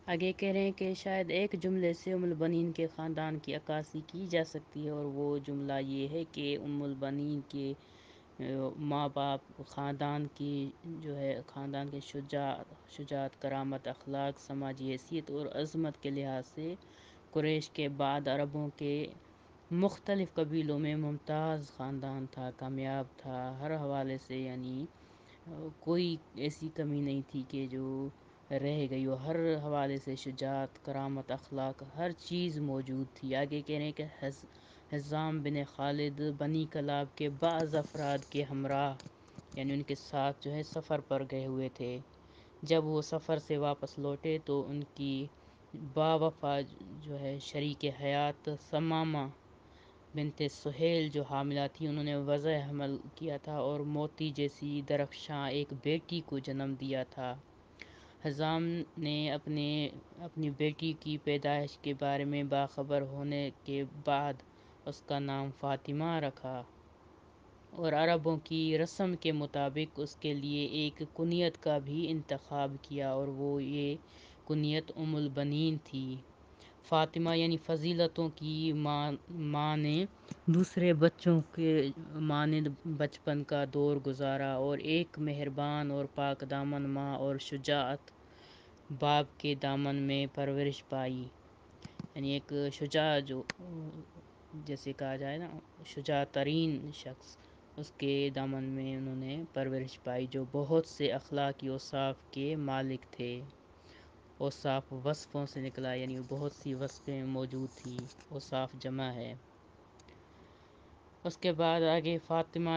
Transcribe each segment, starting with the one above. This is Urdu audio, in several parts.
آگے کہہ رہے ہیں کہ شاید ایک جملے سے ام البنین کے خاندان کی عکاسی کی جا سکتی ہے، اور وہ جملہ یہ ہے کہ ام البنین کے ماں باپ خاندان کی خاندان کے شجاعت، کرامت، اخلاق، سماجی حیثیت اور عظمت کے لحاظ سے قریش کے بعد عربوں کے مختلف قبیلوں میں ممتاز خاندان تھا، کامیاب تھا ہر حوالے سے، یعنی کوئی ایسی کمی نہیں تھی کہ جو رہ گئی ہو، ہر حوالے سے شجاعت، کرامت، اخلاق، ہر چیز موجود تھی۔ آگے کہہ رہے ہیں کہ حزام بن خالد بنی کلاب کے بعض افراد کے ہمراہ، یعنی ان کے ساتھ سفر پر گئے ہوئے تھے۔ جب وہ سفر سے واپس لوٹے تو ان کی باوفا شریک حیات ثمامہ بنت سہیل جو حاملہ تھی، انہوں نے وضع حمل کیا تھا اور موتی جیسی درخشاں ایک بیٹی کو جنم دیا تھا۔ حزام نے اپنی بیٹی کی پیدائش کے بارے میں باخبر ہونے کے بعد اس کا نام فاطمہ رکھا، اور عربوں کی رسم کے مطابق اس کے لیے ایک کنیت کا بھی انتخاب کیا، اور وہ یہ کنیت ام البنین تھی۔ فاطمہ یعنی فضیلتوں کی ماں نے دوسرے بچوں کے مانند بچپن کا دور گزارا اور ایک مہربان اور پاک دامن ماں اور شجاعت باپ کے دامن میں پرورش پائی، یعنی ایک شجاع جو جیسے کہا جائے نا شجاع ترین شخص، اس کے دامن میں انہوں نے پرورش پائی، جو بہت سے اخلاقی اوصاف کے مالک تھے۔ اوصاف وصفوں سے نکلا، یعنی بہت سی وصفیں موجود تھی، اوصاف جمع ہے۔ اس کے بعد آگے فاطمہ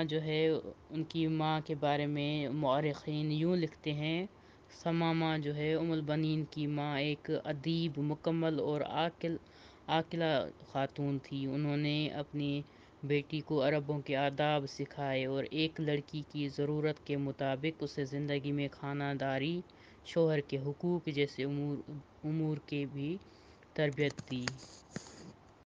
ان کی ماں کے بارے میں مورخین یوں لکھتے ہیں: ثمامہ ام البنین کی ماں ایک ادیب، مکمل اور عاقلہ خاتون تھی۔ انہوں نے اپنی بیٹی کو عربوں کے آداب سکھائے اور ایک لڑکی کی ضرورت کے مطابق اسے زندگی میں خانہ داری، شوہر کے حقوق جیسے امور کی بھی تربیت دی۔